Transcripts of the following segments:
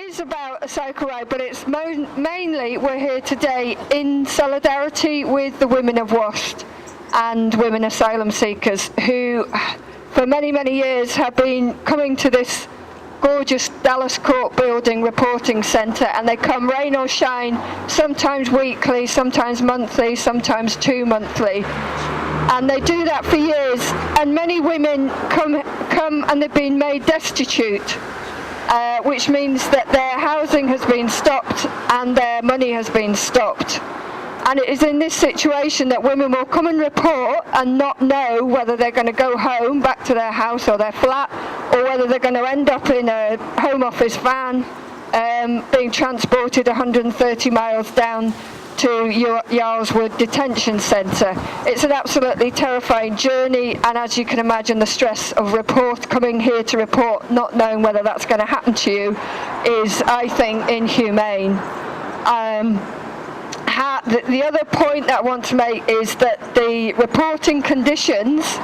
is about a cycle ride, but it's mainly we're here today in solidarity with the women of WAST and women asylum seekers who for many, many years have been coming to this gorgeous Dallas Court building reporting centre, and they come rain or shine, sometimes weekly, sometimes monthly, sometimes 2 monthly. And they do that for years, and many women come and they've been made destitute, which means that their housing has been stopped and their money has been stopped. And it is in this situation that women will come and report and not know whether they're going to go home, back to their house or their flat, or whether they're going to end up in a Home Office van being transported 130 miles down to Yarlswood Detention Centre. It's an absolutely terrifying journey, and as you can imagine, the stress of coming here to report, not knowing whether that's going to happen to you, is, I think, inhumane. The other point that I want to make is that the reporting conditions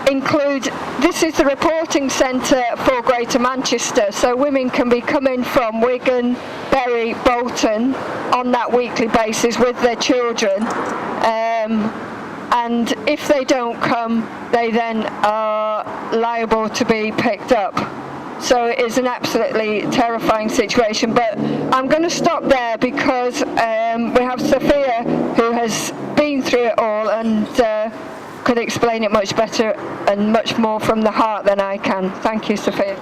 include, this is the reporting centre for Greater Manchester, so women can be coming from Wigan, Bury, Bolton on that weekly basis with their children, and if they don't come, they then are liable to be picked up. So it is an absolutely terrifying situation, but I'm going to stop there because we have Sophia, who has been through it all and could explain it much better and much more from the heart than I can. Thank you, Sophia.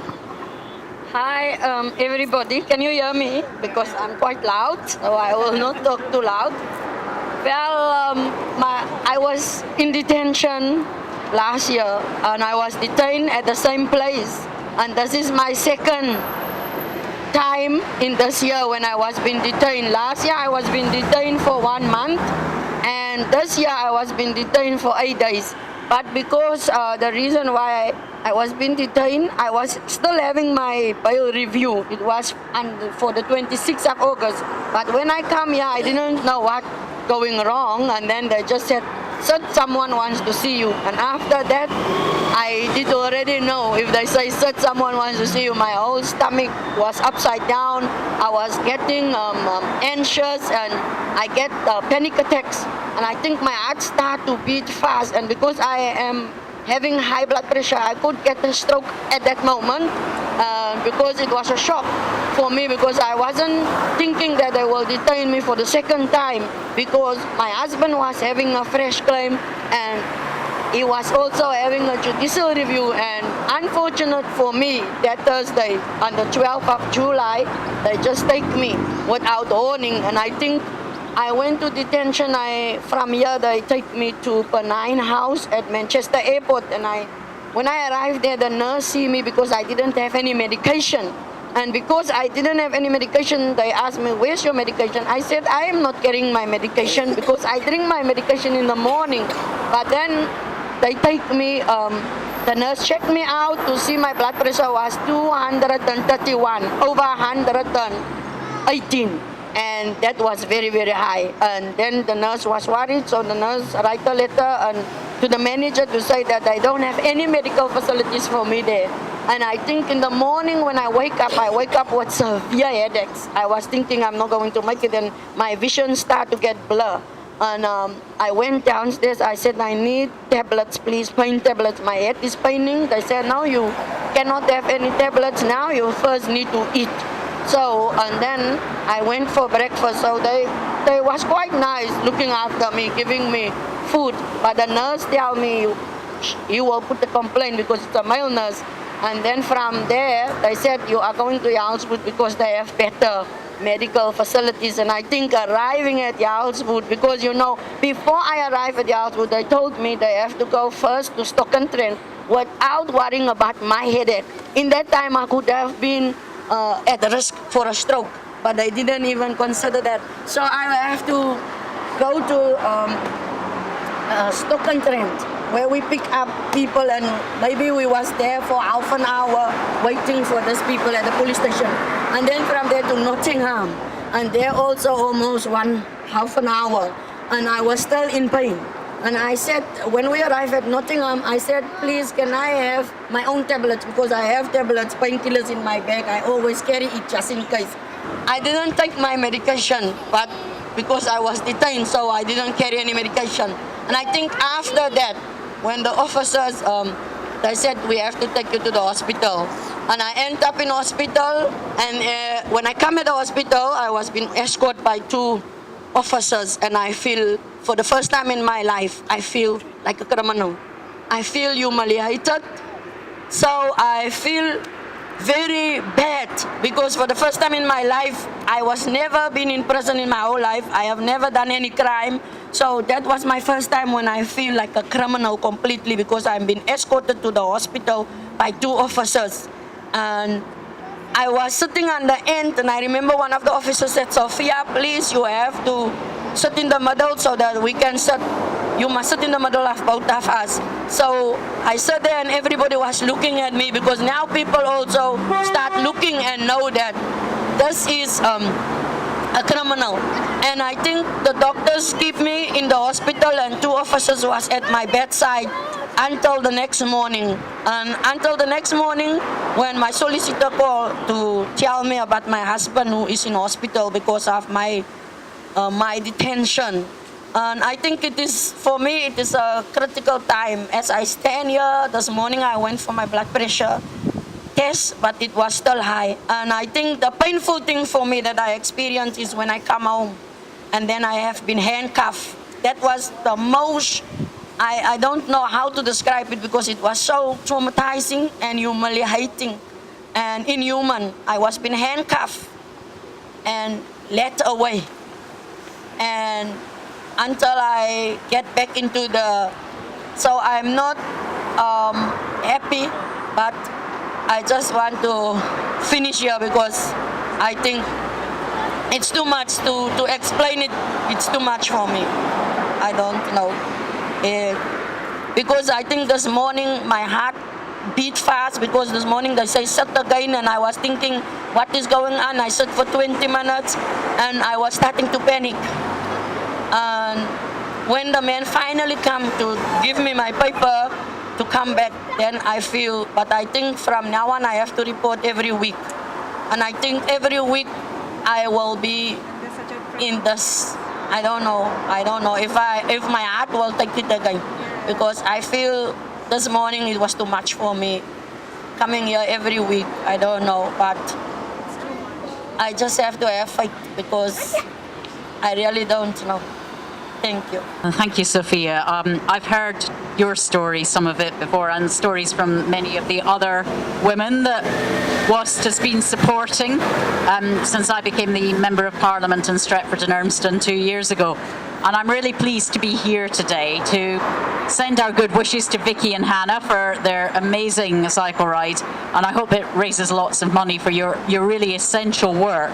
Hi, everybody. Can you hear me? Because I'm quite loud, so I will not talk too loud. Well, I was in detention last year, and I was detained at the same place. And this is my second time in this year when I was being detained. Last year I was being detained for 1 month, and this year I was being detained for 8 days. But because the reason why I was being detained, I was still having my bail review. It was for the 26th of August. But when I come here, I didn't know what going wrong, and then they just said, "Sir, someone wants to see you." And after that, I did already know. If they say, "Sir, someone wants to see you," my whole stomach was upside down. I was getting anxious, and I get panic attacks. And I think my heart started to beat fast. And because I am having high blood pressure, I could get a stroke at that moment, because it was a shock for me, because I wasn't thinking that they will detain me for the second time, because my husband was having a fresh claim and he was also having a judicial review. And unfortunate for me, that Thursday on the 12th of July, they just take me without warning. And I think I went to detention. From here they take me to Pennine House at Manchester Airport, and when I arrived there, the nurse see me because I didn't have any medication. And because I didn't have any medication, they asked me, "Where's your medication?" I said, "I am not getting my medication because I drink my medication in the morning." But then they take me, the nurse checked me out to see my blood pressure was 231 over 118. And that was very, very high. And then the nurse was worried, so the nurse write a letter to the manager to say that they don't have any medical facilities for me there. And I think in the morning when I wake up with severe headaches. I was thinking I'm not going to make it, and my vision started to get blur. And I went downstairs. I said, "I need tablets, please, pain tablets. My head is paining." They said, "No, you cannot have any tablets now. You first need to eat." So, and then I went for breakfast. So they was quite nice looking after me, giving me food. But the nurse tell me, "You will put the complaint because it's a male nurse." And then from there, they said, "You are going to Yarlswood because they have better medical facilities." And I think arriving at Yarlswood, because before I arrived at Yarlswood, they told me they have to go first to Stoke-on-Trent without worrying about my headache. In that time, I could have been at risk for a stroke, but they didn't even consider that. So I have to go to Stoke-on-Trent, where we pick up people, and maybe we was there for half an hour waiting for these people at the police station. And then from there to Nottingham, and there also almost half an hour, and I was still in pain. And I said, when we arrived at Nottingham, I said, please, can I have my own tablets? Because I have tablets, painkillers in my bag. I always carry it just in case. I didn't take my medication, but because I was detained, so I didn't carry any medication. And I think after that, when the officers, they said, we have to take you to the hospital. And I end up in hospital, and when I come at the hospital, I was being escorted by 2 officers, and I feel, for the first time in my life, I feel like a criminal. I feel humiliated, so I feel very bad, because for the first time in my life, I was never been in prison in my whole life. I have never done any crime. So that was my first time when I feel like a criminal completely, because I'm being escorted to the hospital by 2 officers. And I was sitting on the end, and I remember one of the officers said, Sophia, please, you have to sit in the middle so that we can sit. You must sit in the middle of both of us. So I sat there, and everybody was looking at me, because now people also start looking and know that this is a criminal. And I think the doctors keep me in the hospital, and 2 officers was at my bedside until the next morning. And until the next morning, when my solicitor called to tell me about my husband who is in hospital because of my detention. And I think it is, for me, it is a critical time. As I stand here, this morning I went for my blood pressure test, but it was still high. And I think the painful thing for me that I experienced is when I come home, and then I have been handcuffed. That was the most, I don't know how to describe it, because it was so traumatizing and humiliating and inhuman. I was being handcuffed and led away. And until I get back into the, so I'm not happy, but I just want to finish here, because I think it's too much to explain it. It's too much for me. I don't know. Because I think this morning my heart beat fast, because this morning they say sit again, and I was thinking what is going on. I sat for 20 minutes and I was starting to panic. And when the man finally come to give me my paper to come back, then I feel, but I think from now on I have to report every week. And I think every week I will be in this, I don't know if my heart will take it again, because I feel this morning it was too much for me. Coming here every week, I don't know, but I just have to have faith, because I really don't know. Thank you. Thank you, Sophia. I've heard your story, some of it before, and stories from many of the other women that WAST has been supporting since I became the Member of Parliament in Stretford and Urmston 2 years ago. And I'm really pleased to be here today to send our good wishes to Vicky and Hannah for their amazing cycle ride. And I hope it raises lots of money for your really essential work.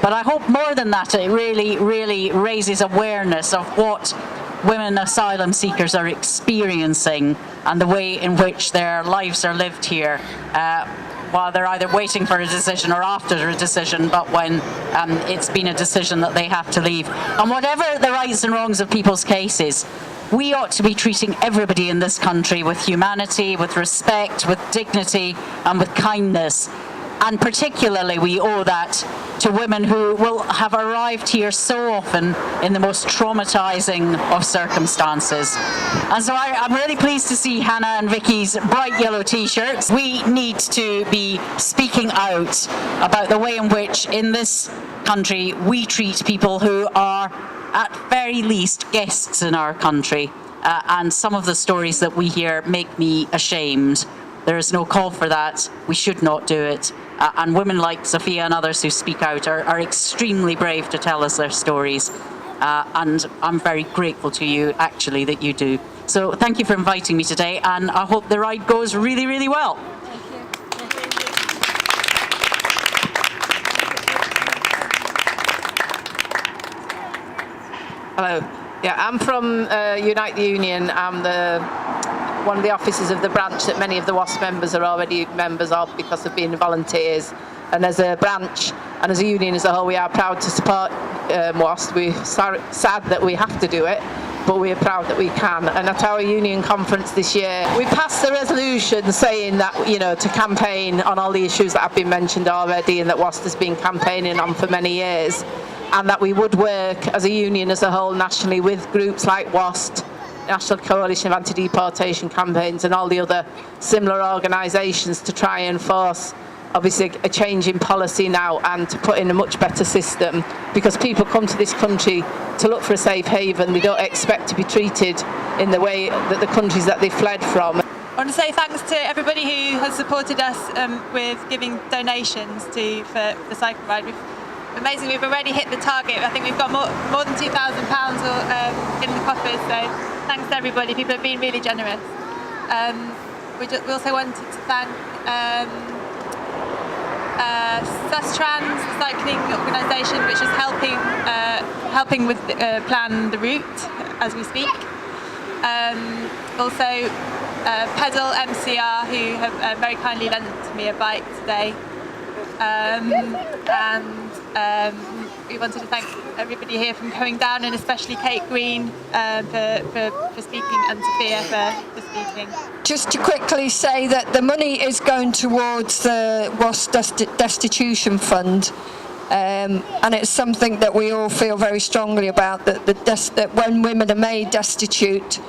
But I hope more than that, it really raises awareness of what women asylum seekers are experiencing and the way in which their lives are lived here, while they're either waiting for a decision or after a decision, but when it's been a decision that they have to leave. And whatever the rights and wrongs of people's cases, we ought to be treating everybody in this country with humanity, with respect, with dignity, and with kindness. And particularly we owe that to women who will have arrived here so often in the most traumatizing of circumstances. And so I'm really pleased to see Hannah and Vicky's bright yellow t-shirts. We need to be speaking out about the way in which in this country we treat people who are at very least guests in our country. And some of the stories that we hear make me ashamed. There is no call for that. We should not do it. And women like Sophia and others who speak out are extremely brave to tell us their stories. And I'm very grateful to you, actually, that you do. So thank you for inviting me today, and I hope the ride goes really, really well. Hello. Yeah, I'm from Unite the Union. I'm one of the officers of the branch that many of the WAST members are already members of because of being volunteers. And as a branch and as a union as a whole, we are proud to support WAST. We're sad that we have to do it, but we are proud that we can. And at our union conference this year, we passed a resolution saying that, to campaign on all the issues that have been mentioned already and that WAST has been campaigning on for many years, and that we would work as a union as a whole nationally with groups like WAST, National Coalition of Anti-Deportation Campaigns, and all the other similar organisations to try and force obviously a change in policy now and to put in a much better system, because people come to this country to look for a safe haven. They don't expect to be treated in the way that the countries that they fled from. I want to say thanks to everybody who has supported us with giving donations for the cycle ride. Amazingly, we've already hit the target. I think we've got more than £2,000 in the coffers, so thanks to everybody. People have been really generous. We also wanted to thank Sustrans, the cycling organisation, which is helping with plan the route as we speak. Also Pedal MCR, who have very kindly lent me a bike today. We wanted to thank everybody here from coming down, and especially Kate Green for speaking, and Sophia for speaking. Just to quickly say that the money is going towards the WAST Destitution Fund, and it's something that we all feel very strongly about, that when women are made destitute,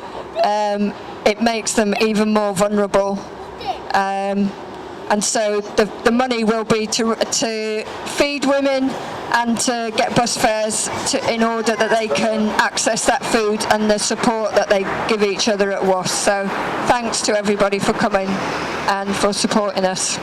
it makes them even more vulnerable. And so the money will be to feed women and to get bus fares in order that they can access that food and the support that they give each other at WAST. So thanks to everybody for coming and for supporting us.